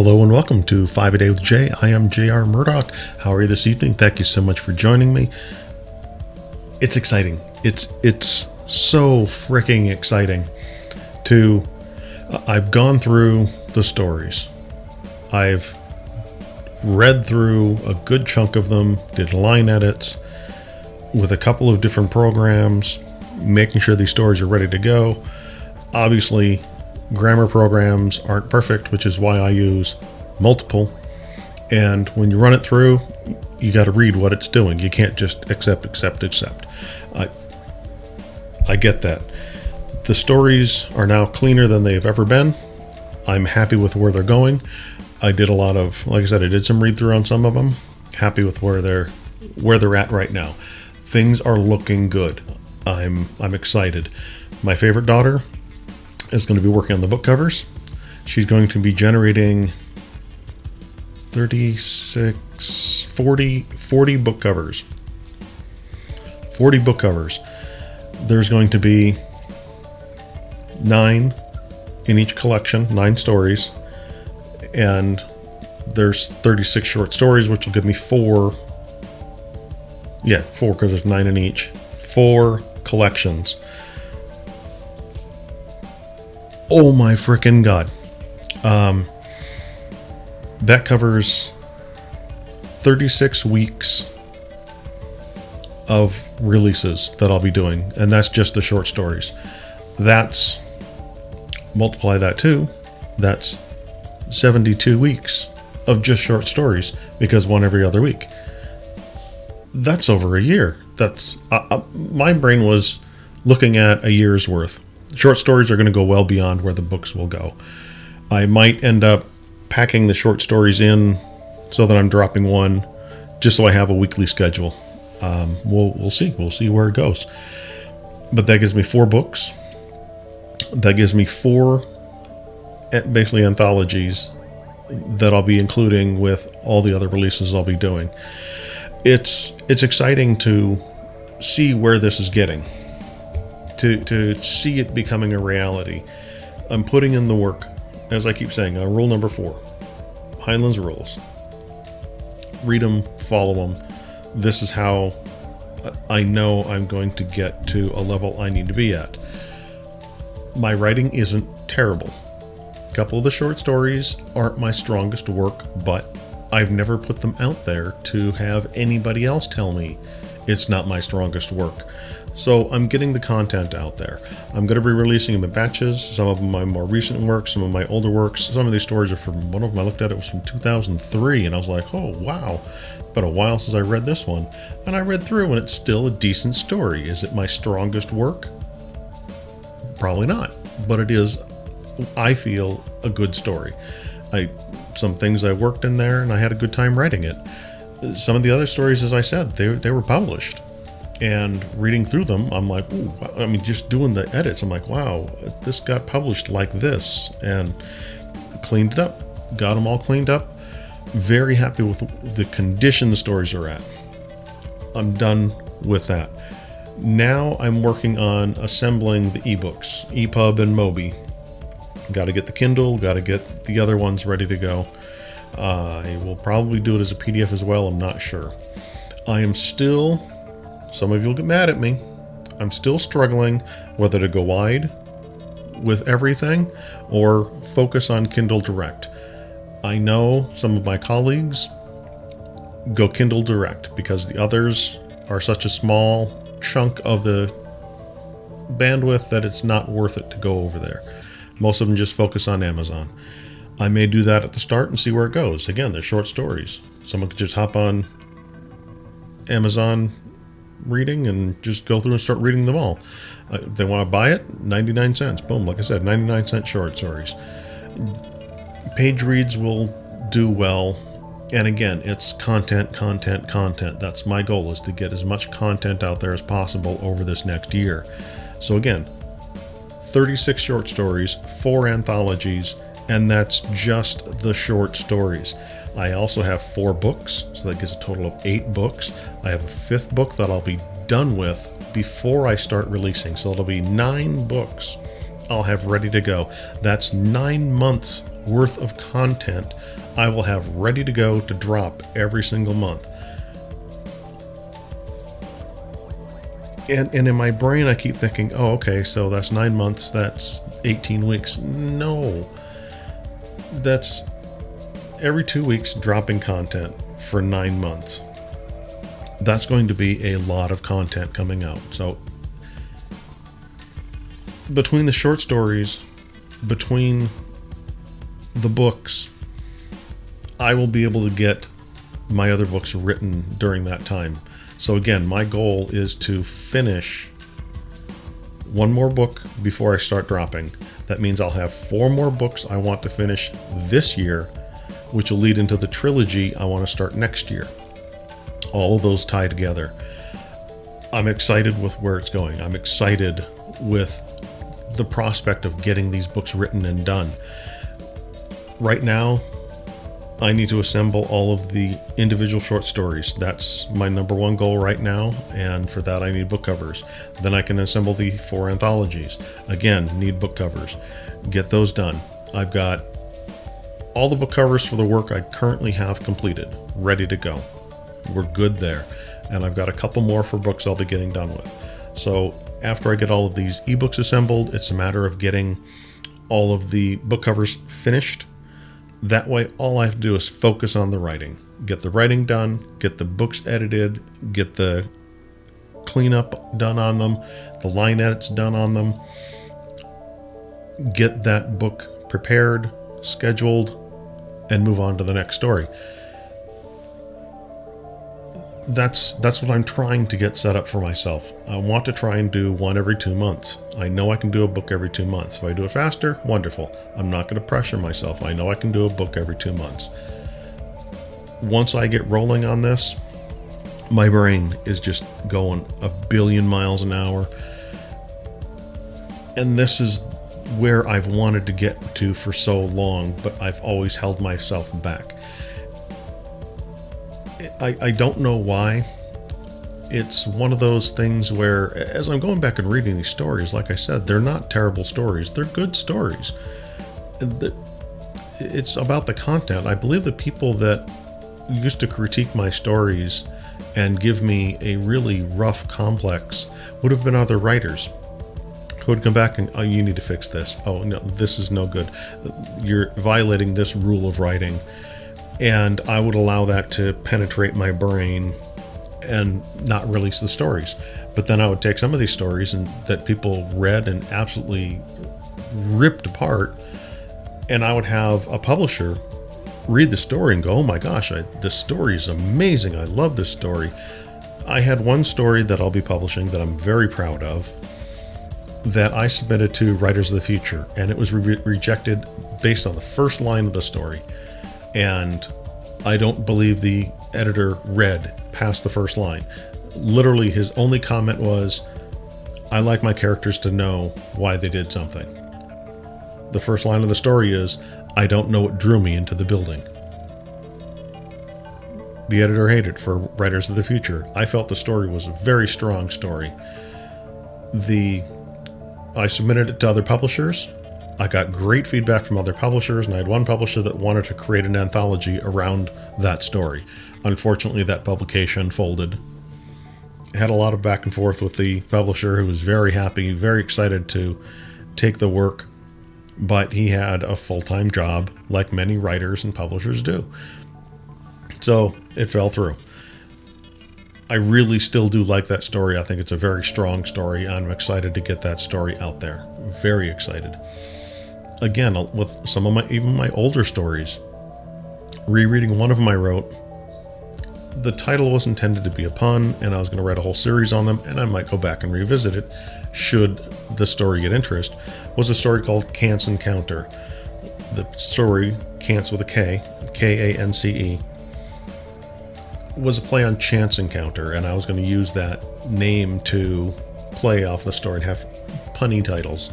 Hello and welcome to 5 A Day with Jay. I am JR Murdock. How are you this evening? Thank you so much for joining me. It's exciting. It's so freaking exciting I've gone through the stories. I've read through a good chunk of them, did line edits with a couple of different programs, making sure these stories are ready to go. Obviously, grammar programs aren't perfect, which is why I use multiple. And when you run it through, you got to read what it's doing. You can't just accept. I get that. The stories are now cleaner than they've ever been. I'm happy with where they're going. I did a lot of, like I said, I did some read through on some of them. Happy with where they're at right now. Things are looking good. I'm excited. My favorite daughter is going to be working on the book covers. She's going to be generating 40 book covers. 40 book covers. There's going to be 9 in each collection, 9 stories. And there's 36 short stories, which will give me 4. Yeah, 4 because there's 9 in each. 4 collections. Oh my freaking God. That covers 36 weeks of releases that I'll be doing. And that's just the short stories. Multiply that too. That's 72 weeks of just short stories, because one every other week. That's over a year. That's my brain was looking at a year's worth. Short stories are going to go well beyond where the books will go. I might end up packing the short stories in so that I'm dropping one just so I have a weekly schedule. We'll see. We'll see where it goes. But that gives me 4 books. That gives me 4 basically anthologies that I'll be including with all the other releases I'll be doing. It's exciting to see where this is getting. To see it becoming a reality. I'm putting in the work, as I keep saying, rule number 4. Heinlein's rules. Read them, follow them. This is how I know I'm going to get to a level I need to be at. My writing isn't terrible. A couple of the short stories aren't my strongest work, but I've never put them out there to have anybody else tell me it's not my strongest work. So I'm getting the content out there. I'm going to be releasing them in batches. Some of them my more recent work, some of my older works. Some of these stories are from, one of them I looked at, it was from 2003, and I was like, oh wow, been a while since I read this one. And I read through, and it's still a decent story. Is it my strongest work? Probably not, but it is, I feel, a good story. Some things I worked in there, and I had a good time writing it. Some of the other stories, as I said, they were published. And reading through them, I'm like, ooh, I mean, just doing the edits, I'm like, wow, this got published like this, and cleaned it up, got them all cleaned up. Very happy with the condition the stories are at. I'm done with that. Now I'm working on assembling the ebooks, EPUB and Mobi. Got to get the Kindle, got to get the other ones ready to go. I will probably do it as a PDF as well, I'm not sure. I am still, some of you will get mad at me, I'm still struggling whether to go wide with everything or focus on Kindle Direct. I know some of my colleagues go Kindle Direct because the others are such a small chunk of the bandwidth that it's not worth it to go over there. Most of them just focus on Amazon. I may do that at the start and see where it goes. Again, they're short stories. Someone could just hop on Amazon reading and just go through and start reading them all. If they want to buy it, 99 cents. Boom, like I said, 99-cent short stories. Page reads will do well. And again, it's content. That's my goal, is to get as much content out there as possible over this next year. So again, 36 short stories, 4 anthologies, and that's just the short stories. I also have 4 books, so that gives a total of 8 books. I have a 5th book that I'll be done with before I start releasing, so it'll be 9 books I'll have ready to go. That's 9 months worth of content I will have ready to go to drop every single month. And in my brain, I keep thinking, oh, okay, so that's 9 months, that's 18 weeks. No, that's every 2 weeks dropping content for 9 months. That's going to be a lot of content coming out. So between the short stories, between the books, I will be able to get my other books written during that time. So again, my goal is to finish one more book before I start dropping. That means I'll have 4 more books I want to finish this year, which will lead into the trilogy I want to start next year. All of those tie together. I'm excited with where it's going. I'm excited with the prospect of getting these books written and done. Right now, I need to assemble all of the individual short stories. That's my number one goal right now, and for that I need book covers. Then I can assemble the 4 anthologies. Again, need book covers. Get those done. I've got all the book covers for the work I currently have completed, ready to go. We're good there. And I've got a couple more for books I'll be getting done with. So after I get all of these ebooks assembled, it's a matter of getting all of the book covers finished. That way, all I have to do is focus on the writing. Get the writing done, get the books edited, get the cleanup done on them, the line edits done on them, get that book prepared, scheduled, and move on to the next story. That's what I'm trying to get set up for myself. I want to try and do one every 2 months. I know I can do a book every 2 months. If I do it faster, wonderful. I'm not going to pressure myself. I know I can do a book every 2 months. Once I get rolling on this, my brain is just going a billion miles an hour. And this is where I've wanted to get to for so long, but I've always held myself back. I don't know why. It's one of those things where, as I'm going back and reading these stories, like I said, they're not terrible stories. They're good stories. It's about the content. I believe the people that used to critique my stories and give me a really rough complex would have been other writers who would come back and, oh, you need to fix this. Oh, no, this is no good. You're violating this rule of writing. And I would allow that to penetrate my brain and not release the stories. But then I would take some of these stories and that people read and absolutely ripped apart, and I would have a publisher read the story and go, oh my gosh, this story is amazing. I love this story. I had one story that I'll be publishing that I'm very proud of that I submitted to Writers of the Future, and it was rejected based on the first line of the story. And I don't believe the editor read past the first line. Literally, his only comment was, I like my characters to know why they did something. The first line of the story is, I don't know what drew me into the building. The editor hated it for Writers of the Future. I felt the story was a very strong story. I submitted it to other publishers. I got great feedback from other publishers, and I had one publisher that wanted to create an anthology around that story. Unfortunately, that publication folded. I had a lot of back and forth with the publisher, who was very happy, very excited to take the work, but he had a full-time job, like many writers and publishers do. So it fell through. I really still do like that story. I think it's a very strong story. I'm excited to get that story out there. Very excited. Again, with some of even my older stories, rereading one of them I wrote, the title was intended to be a pun, and I was going to write a whole series on them, and I might go back and revisit it should the story get interest, was a story called Kant's Encounter. The story, Kant's with a K, K-A-N-C-E, was a play on Chance Encounter, and I was going to use that name to play off the story and have punny titles.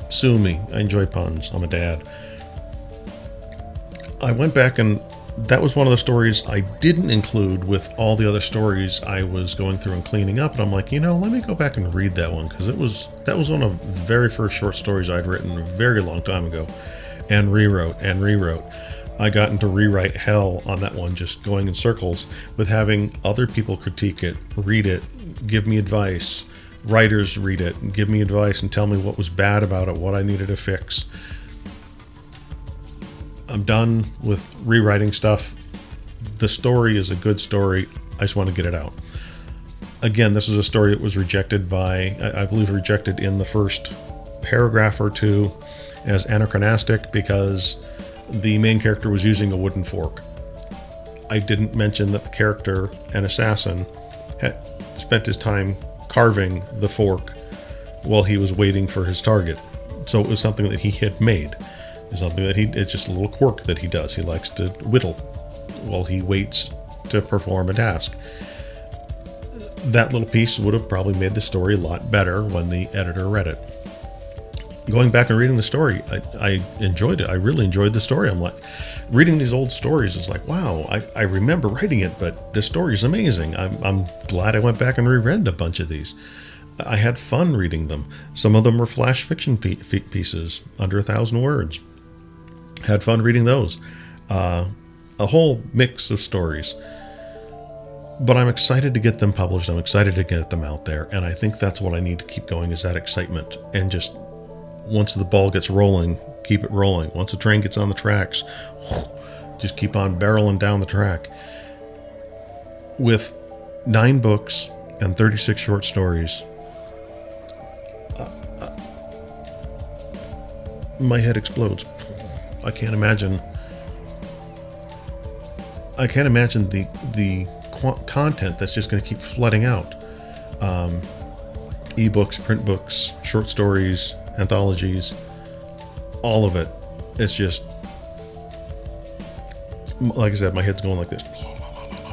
Sue me. I enjoy puns. I'm a dad. I went back, and that was one of the stories I didn't include with all the other stories I was going through and cleaning up. And I'm like, let me go back and read that one, because that was one of the very first short stories I'd written a very long time ago. and rewrote and rewrote. I got into rewrite hell on that one, just going in circles with having other people critique it, read it, give me advice. Writers read it and give me advice and tell me what was bad about it, what I needed to fix. I'm done with rewriting stuff. The story is a good story. I just want to get it out. Again, this is a story that was rejected by, I believe, rejected in the first paragraph or two as anachronistic because the main character was using a wooden fork. I didn't mention that the character, an assassin, had spent his time carving the fork while he was waiting for his target. So it was something that he had made. It's something that it's just a little quirk that he does. He likes to whittle while he waits to perform a task. That little piece would have probably made the story a lot better when the editor read it. Going back and reading the story, I enjoyed it. I really enjoyed the story. I'm like, reading these old stories is like, wow, I remember writing it, but this story is amazing. I'm glad I went back and reread a bunch of these. I had fun reading them. Some of them were flash fiction pieces, under 1,000 words. Had fun reading those. A whole mix of stories. But I'm excited to get them published. I'm excited to get them out there. And I think that's what I need to keep going, is that excitement. And just once the ball gets rolling, keep it rolling. Once the train gets on the tracks, just keep on barreling down the track. With 9 books and 36 short stories, my head explodes. I can't imagine the content that's just going to keep flooding out. Ebooks, print books, short stories, anthologies, all of it. It's just, like I said, my head's going like this,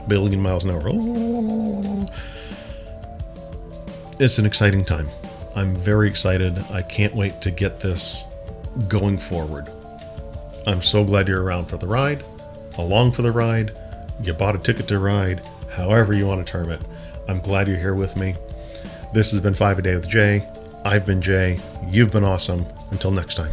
billion miles an hour. It's an exciting time. I'm very excited. I can't wait to get this going forward. I'm so glad you're around for the ride, along for the ride. You bought a ticket to ride, however you want to term it. I'm glad you're here with me. This has been 5 a Day with Jay. I've been Jay. You've been awesome. Until next time.